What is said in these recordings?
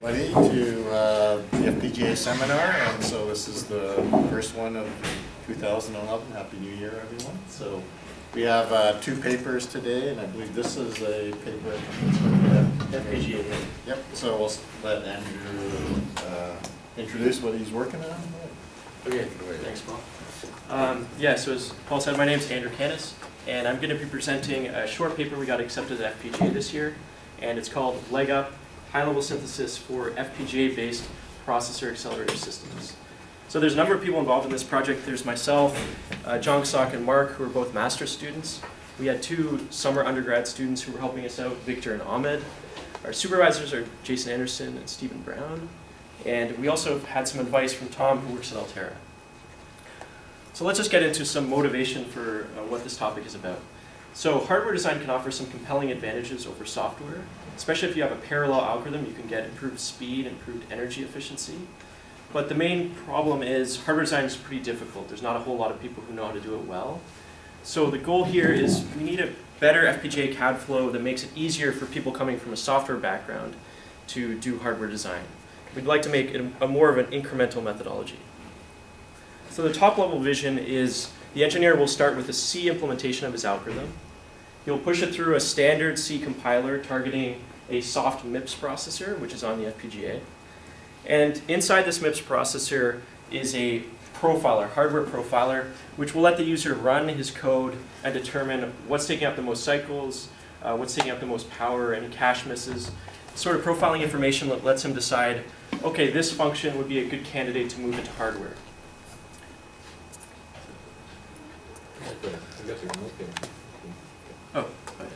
Everybody to the FPGA seminar, and so this is the first one of 2011. Happy New Year, everyone. So we have two papers today, and I believe this is a paper from FPGA. Yep, so we'll let Andrew introduce what he's working on. Okay, thanks, Paul. So as Paul said, my name is Andrew Canis, and I'm going to be presenting a short paper we got accepted at FPGA this year, and it's called LegUp, High-Level Synthesis for FPGA-Based Processor Accelerator Systems. So there's a number of people involved in this project. There's myself, Jong Sok and Mark, who are both master's students. We had two summer undergrad students who were helping us out, Victor and Ahmed. Our supervisors are Jason Anderson and Stephen Brown. And we also had some advice from Tom, who works at Altera. So let's just get into some motivation for what this topic is about. So hardware design can offer some compelling advantages over software. Especially if you have a parallel algorithm, you can get improved speed, improved energy efficiency. But the main problem is hardware design is pretty difficult. There's not a whole lot of people who know how to do it well. So the goal here is we need a better FPGA CAD flow that makes it easier for people coming from a software background to do hardware design. We'd like to make it a more of an incremental methodology. So the top level vision is the engineer will start with a C implementation of his algorithm. He'll push it through a standard C compiler targeting a soft MIPS processor, which is on the FPGA. And inside this MIPS processor is a profiler, hardware profiler, which will let the user run his code and determine what's taking up the most cycles, what's taking up the most power, any cache misses. Sort of profiling information that lets him decide, okay, this function would be a good candidate to move into hardware. Oh, okay.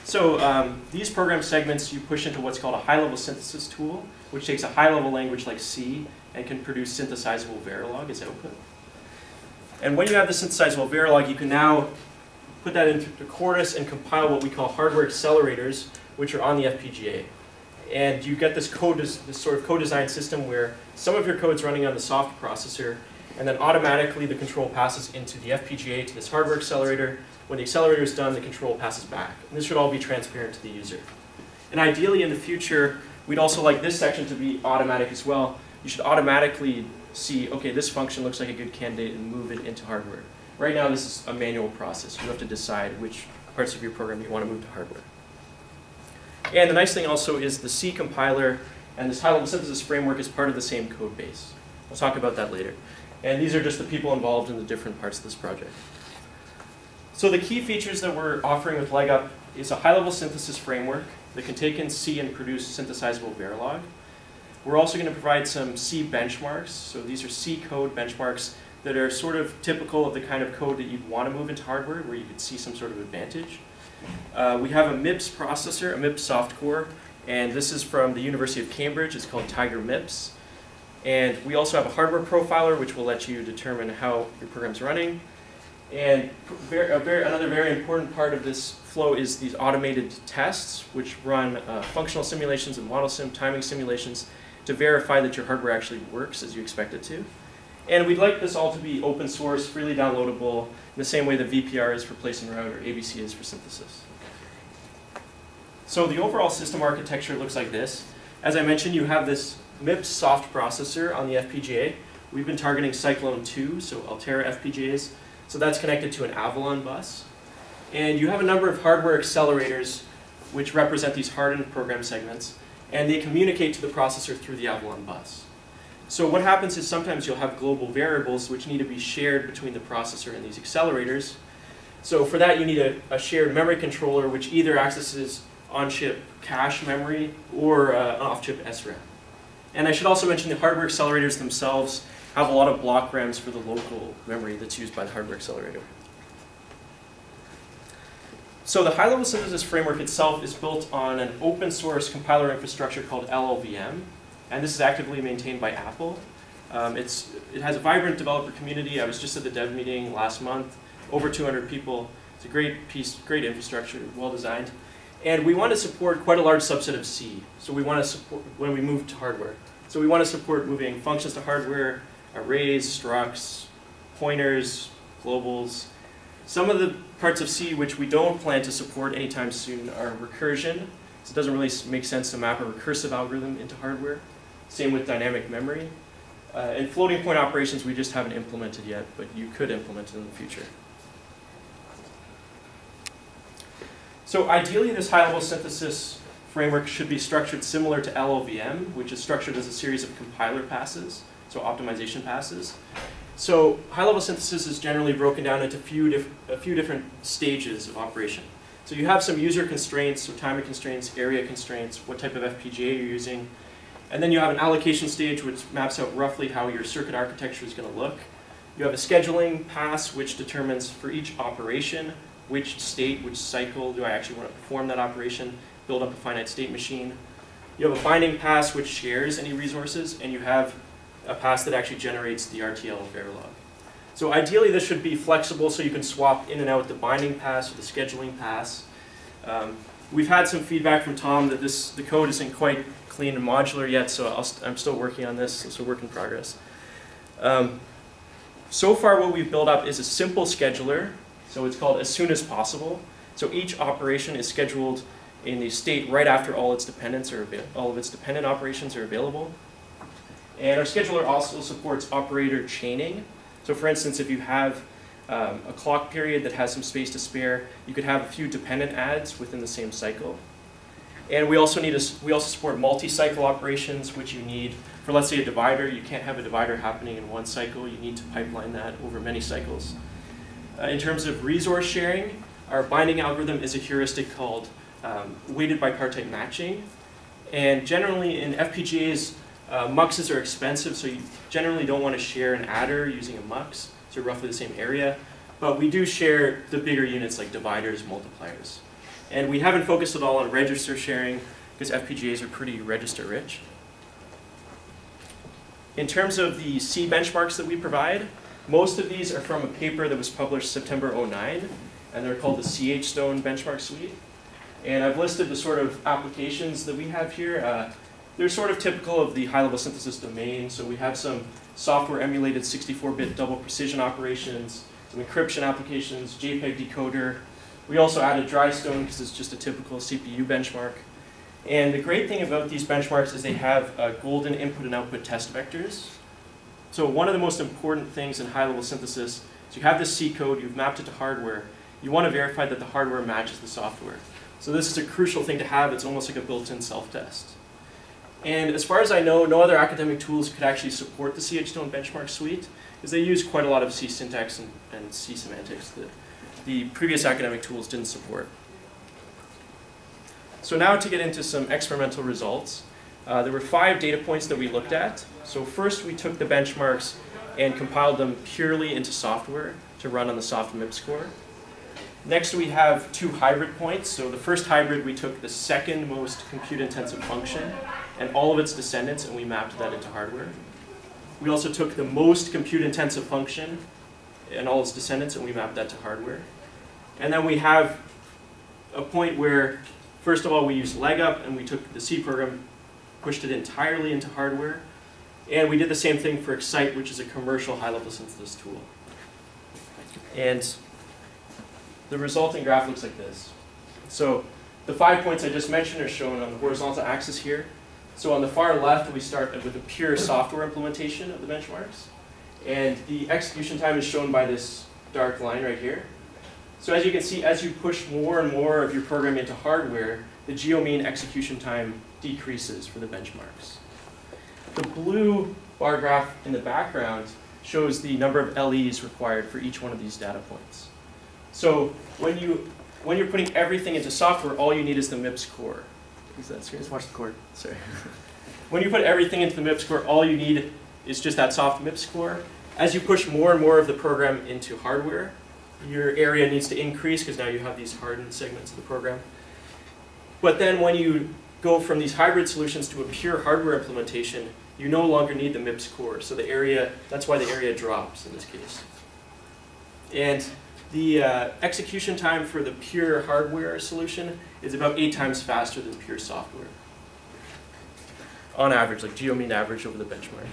So these program segments you push into what's called a high-level synthesis tool, which takes a high-level language like C and can produce synthesizable Verilog as output. And when you have the synthesizable Verilog, you can now put that into Chorus and compile what we call hardware accelerators, which are on the FPGA. And you get this sort of co-design system where some of your code's running on the soft processor, and then automatically the control passes into the FPGA to this hardware accelerator. When the accelerator is done, the control passes back. And this should all be transparent to the user. And ideally in the future, we'd also like this section to be automatic as well. You should automatically see, okay, this function looks like a good candidate and move it into hardware. Right now this is a manual process. You have to decide which parts of your program you want to move to hardware. And the nice thing also is the C compiler and this high-level synthesis framework is part of the same code base. We'll talk about that later. And these are just the people involved in the different parts of this project. So the key features that we're offering with LegUp is a high-level synthesis framework that can take in C and produce synthesizable Verilog. We're also going to provide some C benchmarks. So these are C code benchmarks that are sort of typical of the kind of code that you'd want to move into hardware, where you could see some sort of advantage. We have a MIPS processor, a MIPS soft core, and this is from the University of Cambridge. It's called Tiger MIPS. And we also have a hardware profiler, which will let you determine how your program's running. And another very important part of this flow is these automated tests, which run functional simulations and model sim timing simulations to verify that your hardware actually works as you expect it to. And we'd like this all to be open source, freely downloadable, in the same way that VPR is for place and route or ABC is for synthesis. So the overall system architecture looks like this. As I mentioned, you have this MIPS soft processor on the FPGA. We've been targeting Cyclone 2, so Altera FPGAs. So that's connected to an Avalon bus. And you have a number of hardware accelerators which represent these hardened program segments, and they communicate to the processor through the Avalon bus. So what happens is sometimes you'll have global variables which need to be shared between the processor and these accelerators. So for that you need a shared memory controller which either accesses on-chip cache memory or off-chip SRAM. And I should also mention the hardware accelerators themselves have a lot of block grams for the local memory that's used by the hardware accelerator. So the high-level synthesis framework itself is built on an open source compiler infrastructure called LLVM, and this is actively maintained by Apple. It has a vibrant developer community. I was just at the dev meeting last month, over 200 people. It's a great piece, great infrastructure, well designed. And we want to support quite a large subset of C. So we want to support when we move to hardware. So we want to support moving functions to hardware, arrays, structs, pointers, globals. Some of the parts of C which we don't plan to support anytime soon are recursion, So it doesn't really make sense to map a recursive algorithm into hardware. Same with dynamic memory. And floating point operations we just haven't implemented yet, but you could implement it in the future. So ideally, this high-level synthesis framework should be structured similar to LLVM, which is structured as a series of compiler passes, so optimization passes. So high-level synthesis is generally broken down into a few different stages of operation. So you have some user constraints, so timing constraints, area constraints, what type of FPGA you're using. And then you have an allocation stage which maps out roughly how your circuit architecture is going to look. You have a scheduling pass which determines for each operation which state, which cycle do I actually want to perform that operation, build up a finite state machine. You have a binding pass which shares any resources, and you have a pass that actually generates the RTL Verilog. So ideally this should be flexible so you can swap in and out the binding pass or the scheduling pass. We've had some feedback from Tom that the code isn't quite clean and modular yet, so I'm still working on this. It's a work in progress. So far what we've built up is a simple scheduler. So it's called as soon as possible. So each operation is scheduled in the state right after all its dependents all of its dependent operations are available. And our scheduler also supports operator chaining. So for instance, if you have a clock period that has some space to spare, you could have a few dependent adds within the same cycle. And we also support multi-cycle operations, which you need for, let's say, a divider. You can't have a divider happening in one cycle. You need to pipeline that over many cycles. In terms of resource sharing, our binding algorithm is a heuristic called weighted bipartite matching. And generally in FPGAs, muxes are expensive, so you generally don't want to share an adder using a mux, so roughly the same area. But we do share the bigger units like dividers, multipliers. And we haven't focused at all on register sharing because FPGAs are pretty register rich. In terms of the C benchmarks that we provide, most of these are from a paper that was published September 2009, and they're called the CH-Stone benchmark suite. And I've listed the sort of applications that we have here. They're sort of typical of the high-level synthesis domain. So we have some software-emulated 64-bit double precision operations, some encryption applications, JPEG decoder. We also added DryStone because it's just a typical CPU benchmark. And the great thing about these benchmarks is they have golden input and output test vectors. So one of the most important things in high-level synthesis is you have this C code, you've mapped it to hardware. You want to verify that the hardware matches the software. So this is a crucial thing to have. It's almost like a built-in self-test. And as far as I know, no other academic tools could actually support the CH-Stone benchmark suite because they use quite a lot of C syntax and C semantics that the previous academic tools didn't support. So now to get into some experimental results. There were 5 data points that we looked at. So first we took the benchmarks and compiled them purely into software to run on the soft MIPS core. Next we have 2 hybrid points. So the first hybrid we took the second most compute-intensive function and all of its descendants and we mapped that into hardware. We also took the most compute-intensive function and all its descendants and we mapped that to hardware. And then we have a point where, first of all, we used LegUp and we took the C program, pushed it entirely into hardware. And we did the same thing for Excite, which is a commercial high-level synthesis tool. And the resulting graph looks like this. So the 5 points I just mentioned are shown on the horizontal axis here. So on the far left, we start with a pure software implementation of the benchmarks. And the execution time is shown by this dark line right here. So as you can see, as you push more and more of your program into hardware, the geo-mean execution time decreases for the benchmarks. The blue bar graph in the background shows the number of LEs required for each one of these data points. So when you're putting everything into software, all you need is the MIPS core. Is that serious? Just watch the cord. Sorry. When you put everything into the MIPS core, all you need is just that soft MIPS core. As you push more and more of the program into hardware, your area needs to increase because now you have these hardened segments of the program. But then when you go from these hybrid solutions to a pure hardware implementation, you no longer need the MIPS core. So the area, that's why the area drops in this case. And the execution time for the pure hardware solution is about 8 times faster than pure software. On average, like geo-mean average over the benchmarks.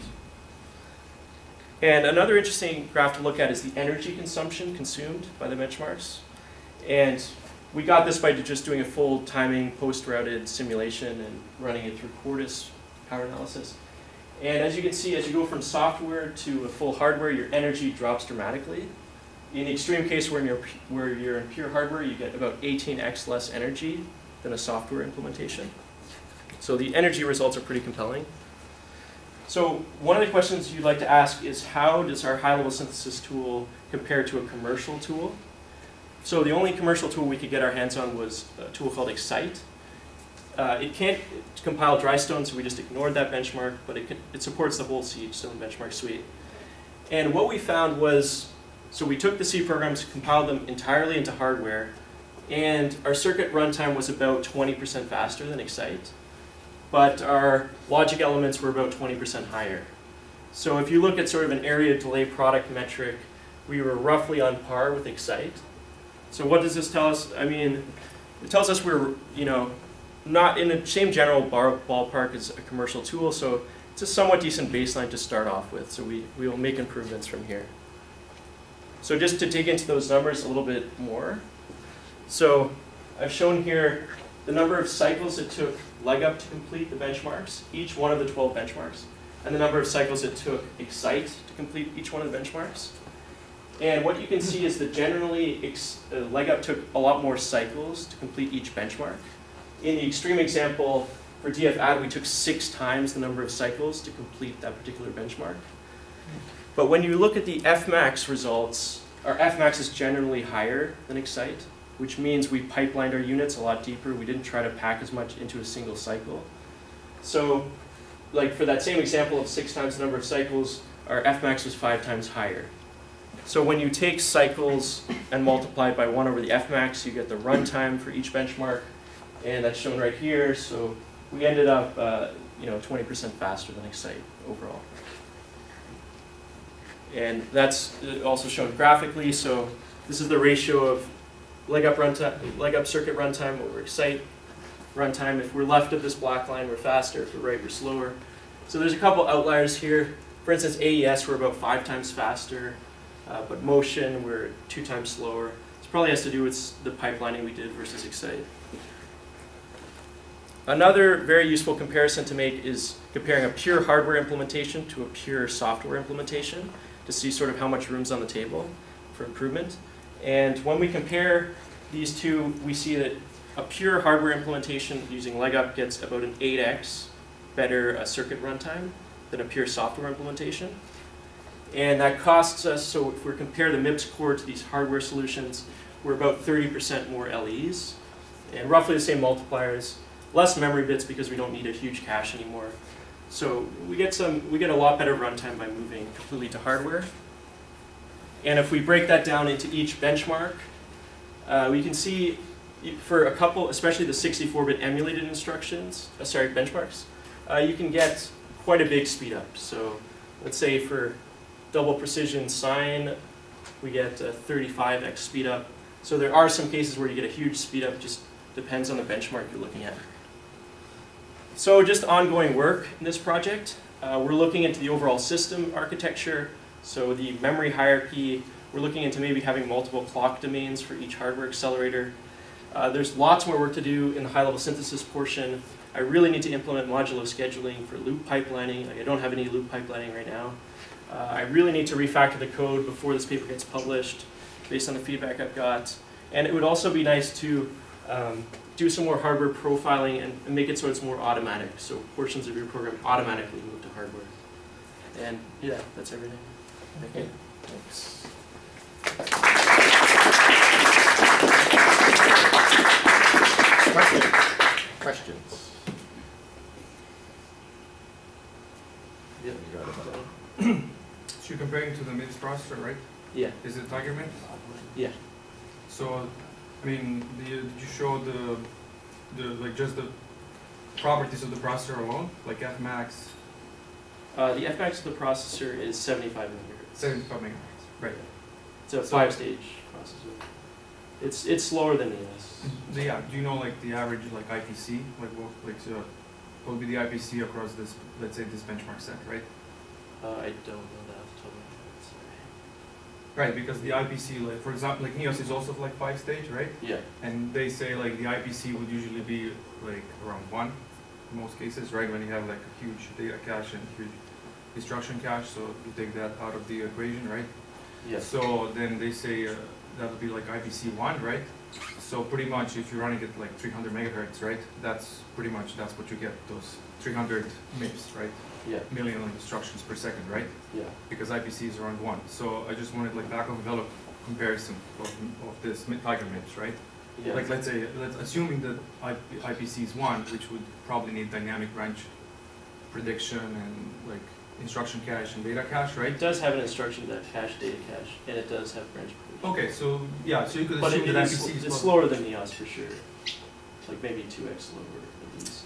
And another interesting graph to look at is the energy consumption consumed by the benchmarks. And we got this by just doing a full timing post-routed simulation and running it through Quartus power analysis. And as you can see, as you go from software to a full hardware, your energy drops dramatically. In the extreme case where you're in pure hardware, you get about 18x less energy than a software implementation. So the energy results are pretty compelling. So one of the questions you'd like to ask is, how does our high-level synthesis tool compare to a commercial tool? So the only commercial tool we could get our hands on was a tool called Excite. It can't compile dry stone, so we just ignored that benchmark, but it supports the whole C stone benchmark suite. And what we found was, so we took the C programs, compiled them entirely into hardware, and our circuit runtime was about 20% faster than Excite, but our logic elements were about 20% higher. So if you look at sort of an area delay product metric, we were roughly on par with Excite. So what does this tell us? I mean, it tells us we're, not in the same general ballpark as a commercial tool, so it's a somewhat decent baseline to start off with. So we will make improvements from here. So just to dig into those numbers a little bit more. So I've shown here the number of cycles it took LegUp to complete the benchmarks, each one of the 12 benchmarks, and the number of cycles it took Excite to complete each one of the benchmarks. And what you can see is that generally LegUp took a lot more cycles to complete each benchmark. In the extreme example, for DF-add, we took 6 times the number of cycles to complete that particular benchmark. But when you look at the Fmax results, our Fmax is generally higher than Excite, which means we pipelined our units a lot deeper. We didn't try to pack as much into a single cycle. So like for that same example of 6 times the number of cycles, our Fmax was 5 times higher. So when you take cycles and multiply it by 1 over the Fmax, you get the runtime for each benchmark, and that's shown right here. So we ended up 20% faster than Excite overall. And that's also shown graphically. So this is the ratio of LegUp circuit runtime over Excite runtime. If we're left of this black line, we're faster. If we're right, we're slower. So there's a couple outliers here. For instance, AES, we're about 5 times faster. But motion, we're 2 times slower. This probably has to do with the pipelining we did versus Excite. Another very useful comparison to make is comparing a pure hardware implementation to a pure software implementation to see sort of how much room's on the table for improvement. And when we compare these two, we see that a pure hardware implementation using LegUp gets about an 8x better circuit runtime than a pure software implementation. And that costs us, so if we compare the MIPS core to these hardware solutions, we're about 30% more LEs, and roughly the same multipliers, less memory bits because we don't need a huge cache anymore. So we get a lot better runtime by moving completely to hardware. And if we break that down into each benchmark, we can see for a couple, especially the 64-bit emulated instructions, benchmarks, you can get quite a big speed up. So let's say for double precision sine, we get a 35x speed up. So there are some cases where you get a huge speed up, just depends on the benchmark you're looking at. So just ongoing work in this project. We're looking into the overall system architecture. So the memory hierarchy, we're looking into maybe having multiple clock domains for each hardware accelerator. There's lots more work to do in the high-level synthesis portion. I really need to implement modulo scheduling for loop pipelining. I don't have any loop pipelining right now. I really need to refactor the code before this paper gets published based on the feedback I've got. And it would also be nice to do some more hardware profiling and make it so it's more automatic, so portions of your program automatically move to hardware. And yeah, that's everything. Okay, thanks. Questions? Yeah, you got it. So you're comparing to the MIPS processor, right? Yeah. Is it Tiger MIPS? Yeah. So, I mean, did you show just the properties of the processor alone, like Fmax? The Fmax of the processor is 75 megahertz. 75 megahertz, right. It's a 5-stage processor. It's slower than ES. Yeah. Do you know like the average like IPC, what would be the IPC across this, let's say this benchmark set, right? I don't know that off the top of my head. Sorry. Right, because the IPC, like for example, like NEOS is also like 5-stage, right? Yeah. And they say like the IPC would usually be like around 1 in most cases, right? When you have like a huge data cache and huge instruction cache, so you take that out of the equation, right? Yeah. So then they say that would be like IPC 1, right? So pretty much if you're running it like 300 megahertz, right? That's pretty much, that's what you get, those 300 MIPS, right? Yeah. Million instructions per second, right? Yeah. Because IPC is around 1. So I just wanted like back of envelope comparison of this Tiger MIPS, right? Yeah. Like let's say, assuming that IPC is 1, which would probably need dynamic range prediction and like instruction cache and data cache, right? It does have an instruction cache, data cache, and it does have branch prediction. Okay, so yeah, so you could But assume that it's IPC is slower than NEOS for sure. Like maybe 2x slower at least.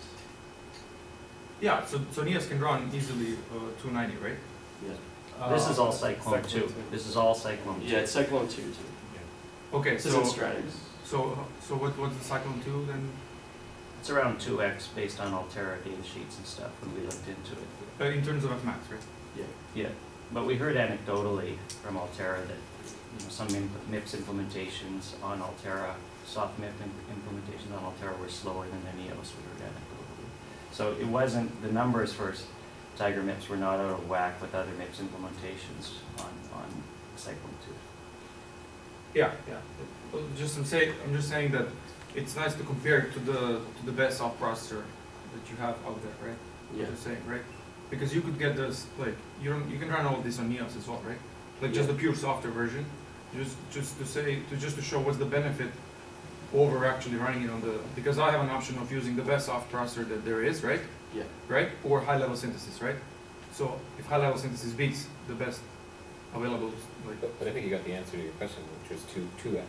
Yeah, so NEOS can run easily 290, right? Yeah. This is all Cyclone 2. This is all Cyclone 2. Yeah, it's Cyclone 2 too. Okay, This so isn't Stratus. so what's the Cyclone 2 then? It's around 2x based on Altera data sheets and stuff when we looked into it. In terms of Fmax, right? Yeah. Yeah, but we heard anecdotally from Altera that some MIPS implementations on Altera, soft MIP implementations on Altera were slower than the NEOS, we heard anecdotally. So it wasn't, the numbers for Tiger MIPS were not out of whack with other MIPS implementations on Cyclone 2. Yeah, yeah. Well, I'm just saying that it's nice to compare to the best soft processor that you have out there, right? Yeah. What you're saying, right? Because you could get this, like, you can run all of this on NEOS as well, right? Like just the pure software version, just to show what's the benefit over actually running it on the, because I have an option of using the best soft processor that there is, right? Yeah. Right? Or high level synthesis, right? So if high level synthesis beats the best available, like. But I think you got the answer to your question, which was 2x,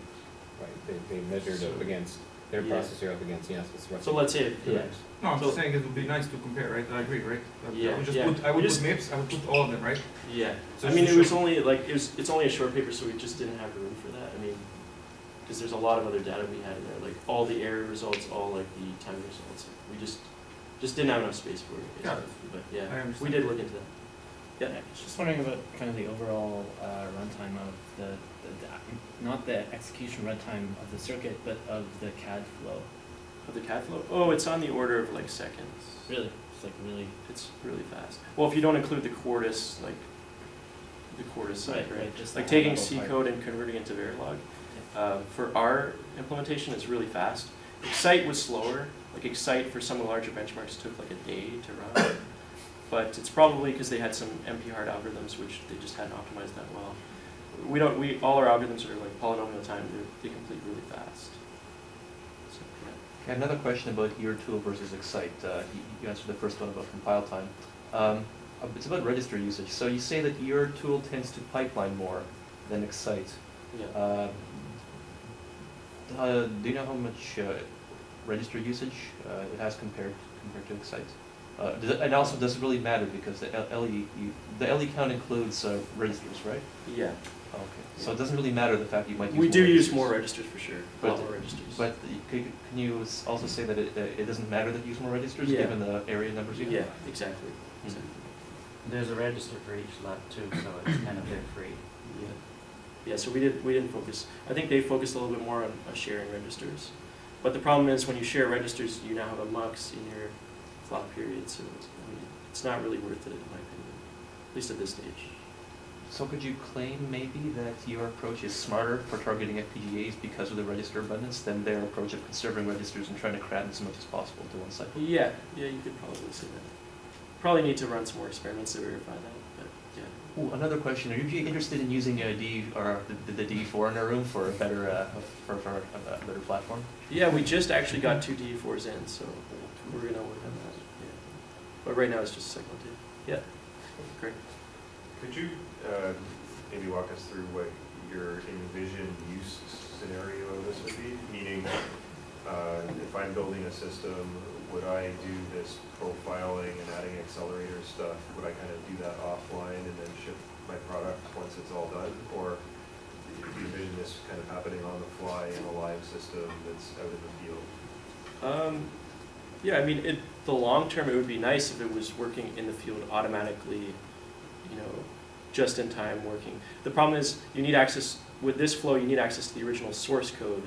right? They measured up against their Yeah. processor up against NEOS. So let's say, yeah. No, I'm So- just saying it would be nice to compare, right? I agree, right? Yeah, I would just yeah. put, I would We put just- MIPS, I would put all of them, right? Yeah. So I mean, it's it was short- only like, it's only a short paper, so we just didn't have room for that. I mean, because there's a lot of other data we had in there, like all the error results, all like the time results. We just didn't have enough space for it. Yeah. But I yeah, understand. we did look into that. Yeah. I was just wondering about kind of the overall runtime of the not the execution runtime of the circuit, but of the CAD flow. Of the CAD flow? Oh, it's on the order of like seconds. Really, it's like really. It's really fast. Well, if you don't include the Quartus, like the Quartus side, right? Just Like the taking high-level C part. code and converting it to Verilog. For our implementation, it's really fast. Excite was slower. Like Excite for some of the larger benchmarks took like a day to run. But it's probably because they had some MP hard algorithms which they just hadn't optimized that well. All our algorithms are like polynomial time. They complete really fast. So, yeah. Okay, another question about your tool versus Excite. You answered the first one about compile time. It's about register usage. So you say that your tool tends to pipeline more than Excite. Yeah. Do you know how much register usage it has compared to Excite? And also, does it really matter because the LE count includes registers, right? Yeah. Okay. So it doesn't really matter the fact that you might use We more do use registers. more registers for sure. A lot more registers. But can you also say that it doesn't matter that you use more registers Yeah. given the area numbers you have? Yeah, exactly. Exactly. There's a register for each lab too, so it's kind of they're free. Yeah. Yeah, so we didn't focus. I think they focused a little bit more on sharing registers. But the problem is when you share registers, you now have a MUX in your clock period, so I mean, it's not really worth it in my opinion, at least at this stage. So could you claim maybe that your approach is smarter for targeting FPGAs because of the register abundance than their approach of conserving registers and trying to cram as much as possible into one cycle? Yeah, you could probably say that. Probably need to run some more experiments to verify that, but yeah. Ooh, another question: are you interested in using a D or the D4 in our room for a better for a better platform? Yeah, we just actually got 2 D4s in, so we're gonna work on that. Yeah. But right now it's just Cyclone 2. Yeah. Great. Could you maybe walk us through what your envisioned use scenario of this would be? Meaning, if I'm building a system, would I do this profiling and adding accelerator stuff? Would I kind of do that offline and then ship my product once it's all done? Or do you envision this kind of happening on the fly in a live system that's out in the field? Yeah, I mean, the long term, it would be nice if it was working in the field automatically, you know, just in time working. The problem is you need access, with this flow, you need access to the original source code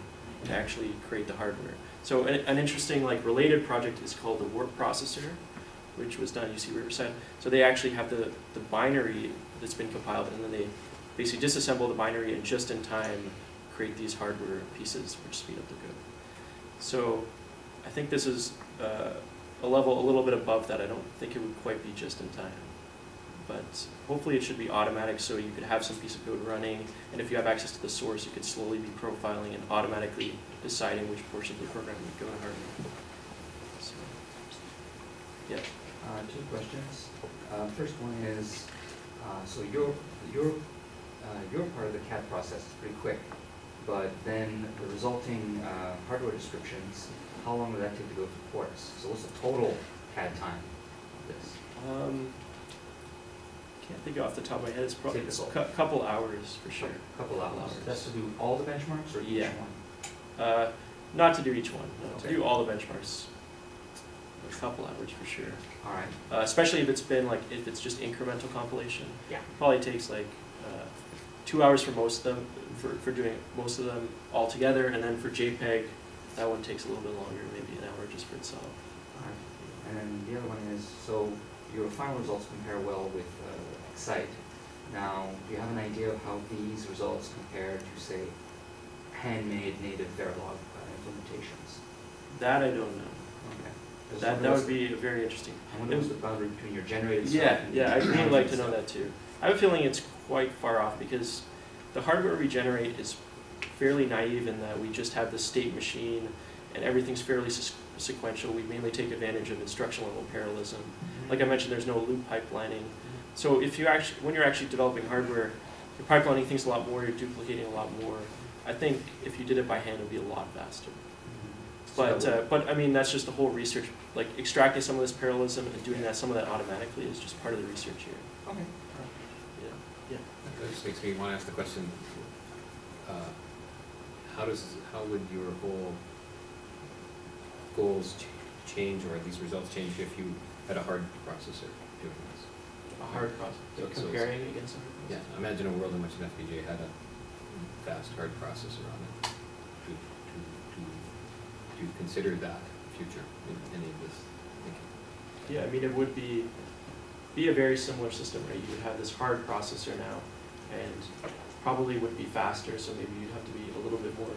to actually create the hardware. So an interesting like related project is called the warp processor, which was done at UC Riverside. So they actually have the binary that's been compiled, and then they basically disassemble the binary and just in time create these hardware pieces which speed up the code. So I think this is a level a little bit above that. I don't think it would quite be just in time. But hopefully it should be automatic, so you could have some piece of code running, and if you have access to the source, you could slowly be profiling and automatically deciding which portion of the program would go to hardware. So, yeah. Two questions. First one is, so your part of the CAD process is pretty quick, but then the resulting hardware descriptions, how long would that take to go through ports? So what's the total CAD time of this? Can't think off the top of my head. It's probably a Typical. couple hours for sure. Couple hours. hours. That's to do all the benchmarks or each Yeah. one? Not to do each one. No. To Okay. do all the benchmarks. A couple hours for sure. All right. Especially if it's been like, if it's just incremental compilation. Yeah. Probably takes like 2 hours for most of them, for doing most of them all together, and then for JPEG, that one takes a little bit longer, maybe an hour just for itself. All right. And then the other one is, so your final results compare well with Excite. Now, do you have an idea of how these results compare to, say, handmade native Verilog implementations? That I don't know. Okay. That would be very interesting. I wonder what's the boundary between your generated stuff Yeah, and yeah, I'd really your like to know stuff. that too. I have a feeling it's quite far off because the hardware we generate is fairly naive in that we just have the state machine and everything's fairly sequential. We mainly take advantage of instruction level parallelism. Like I mentioned, there's no loop pipelining. So if you actually, when you're actually developing hardware, you're pipelining things a lot more, you're duplicating a lot more. I think if you did it by hand, it would be a lot faster. But I mean, that's just the whole research, like extracting some of this parallelism and doing some of that automatically is just part of the research here. Okay. Yeah. That just makes me want to ask the question, how would your whole goals change, or these results change if you had a hard processor doing this? A hard process. So- Comparing it against other Yeah, imagine a world in which an FPGA had a fast hard processor on it. To consider that future in any of this thinking. Yeah, I mean, it would be a very similar system, right? You would have this hard processor now, and probably would be faster, so maybe you'd have to be a little bit more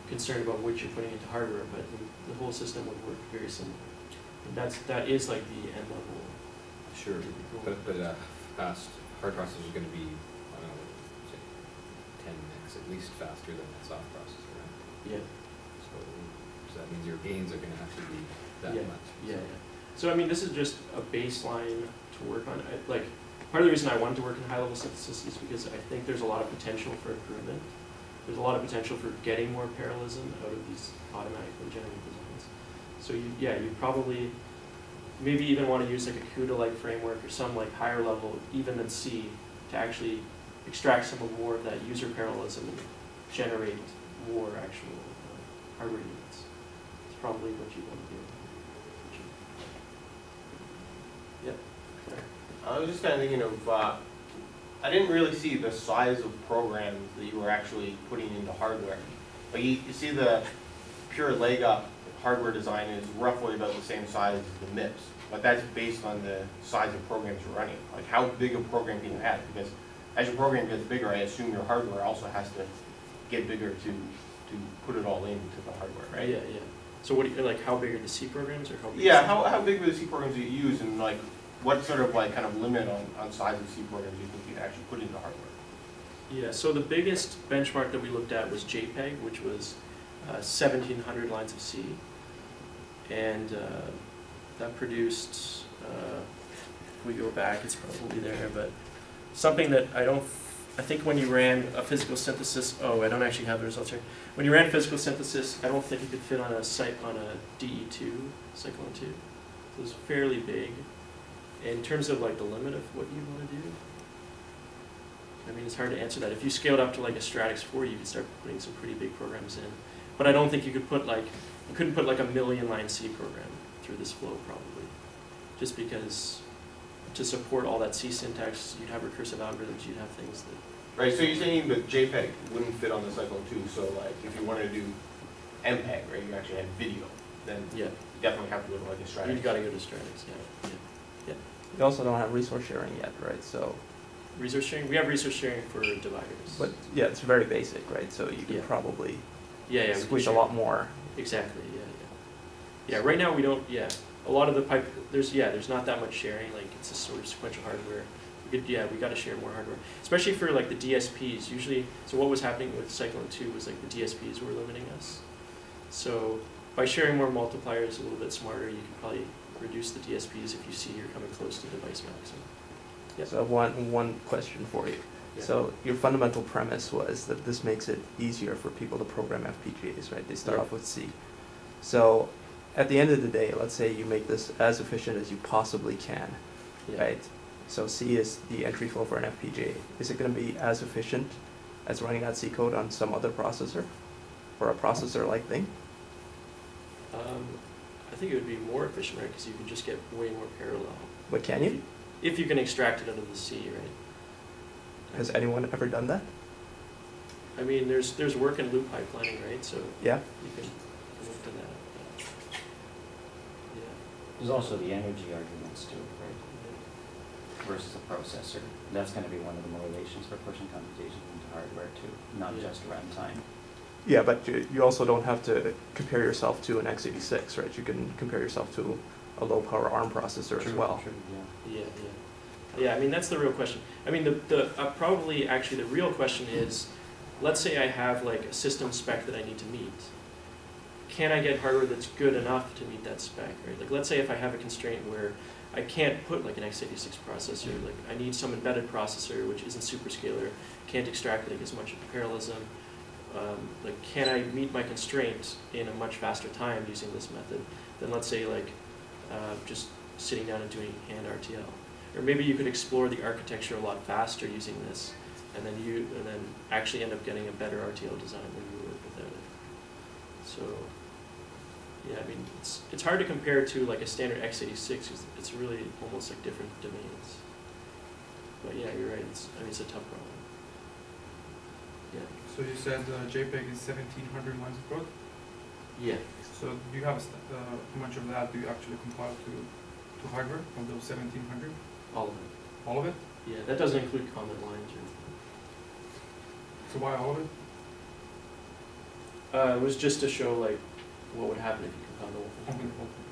concerned about what you're putting into hardware, but the whole system would work very similar. And that is like the end level. Sure, but fast hard processor is going to be, I don't know, say 10x at least faster than that soft processor, right? Yeah. So that means your gains are going to have to be that much. Yeah. So I mean, this is just a baseline to work on. Like, part of the reason I wanted to work in high-level synthesis is because I think there's a lot of potential for improvement. There's a lot of potential for getting more parallelism out of these automatically generated designs. So you probably maybe even want to use like a CUDA-like framework or some like higher level, even than C, to actually extract some more of that user parallelism and generate more actual hardware units. It's probably what you want to do. Yep. I was just kind of thinking of, I didn't really see the size of programs that you were actually putting into hardware. Like you see the pure LegUp hardware design is roughly about the same size as the MIPS, but that's based on the size of programs you're running. Like how big a program can you have? Because as your program gets bigger, I assume your hardware also has to get bigger to put it all into the hardware, right? Yeah. So what do you, like, how big are the C programs, or how big? Yeah, how big were the C programs that you use, and like what sort of like kind of limit on size of C programs you think you can actually put into hardware? Yeah, so the biggest benchmark that we looked at was JPEG, which was 1,700 lines of C. And that produced, if we go back, it's probably there, but something that I think when you ran a physical synthesis, I don't actually have the results here. When you ran physical synthesis, I don't think it could fit on a DE2, Cyclone 2. So it was fairly big. In terms of like the limit of what you want to do, I mean, it's hard to answer that. If you scaled up to like a Stratix 4, you could start putting some pretty big programs in. But I don't think you could put like, you couldn't put like a 1,000,000 line C program through this flow probably. Just because to support all that C syntax, you'd have recursive algorithms, you'd have things that, Right, so you're saying the JPEG wouldn't fit on the Cyclone 2, so like if you wanted to do MPEG, right, you actually had video, then yeah, you definitely have to go to like a Stratix. you've got to go to Stratix, yeah. You also don't have resource sharing yet, right? So, Resource sharing, we have resource sharing for dividers. but yeah, it's very basic, right? So you can Yeah. probably Yeah, we can squeeze a share. lot more. Exactly, yeah. Right now we don't, a lot of the pipe, there's not that much sharing, like it's a sort of sequential hardware. We got to share more hardware, especially for like the DSPs. Usually, so what was happening with Cyclone 2 was like the DSPs were limiting us. So by sharing more multipliers a little bit smarter, you can probably reduce the DSPs if you see you're coming close to device maximum. Yep. So one question for you. Yeah. So your fundamental premise was that this makes it easier for people to program FPGAs, right? They start Yeah. off with C. So at the end of the day, let's say you make this as efficient as you possibly can, Yeah. right? So C is the entry flow for an FPGA. Is it going to be as efficient as running that C code on some other processor or a processor-like thing? I think it would be more efficient, right? Because you can just get way more parallel. But can you? If you can extract it out of the C, right? Has anyone ever done that? I mean, there's work in loop pipelining, right? So Yeah. you can look to that. Yeah. There's also the energy arguments too, right? Versus a processor. That's gonna be one of the motivations for pushing computation into hardware too, not Yeah. just runtime. Yeah, but you also don't have to compare yourself to an x86, right? You can compare yourself to a low-power ARM processor as well. True, yeah. Yeah, I mean, that's the real question. I mean, probably actually the real question is, let's say I have like a system spec that I need to meet. Can I get hardware that's good enough to meet that spec, right? Like, let's say if I have a constraint where I can't put like an x86 processor, like I need some embedded processor which isn't superscalar, can't extract like as much of the parallelism. Like, can I meet my constraint in a much faster time using this method than, let's say, like just sitting down and doing hand RTL? Or maybe you could explore the architecture a lot faster using this, and then actually end up getting a better RTL design than you would without it. So, yeah, I mean, it's hard to compare to like a standard x86 because it's really almost like different domains. But yeah, you're right. It's a tough problem. Yeah. So you said JPEG is 1700 lines of code. Yeah. So do you have how much of that do you actually compile to hardware of those 1700? All of it. All of it? Yeah, that doesn't include comment lines or. So why all of it? It was just to show like what would happen if you compile the whole thing. Okay.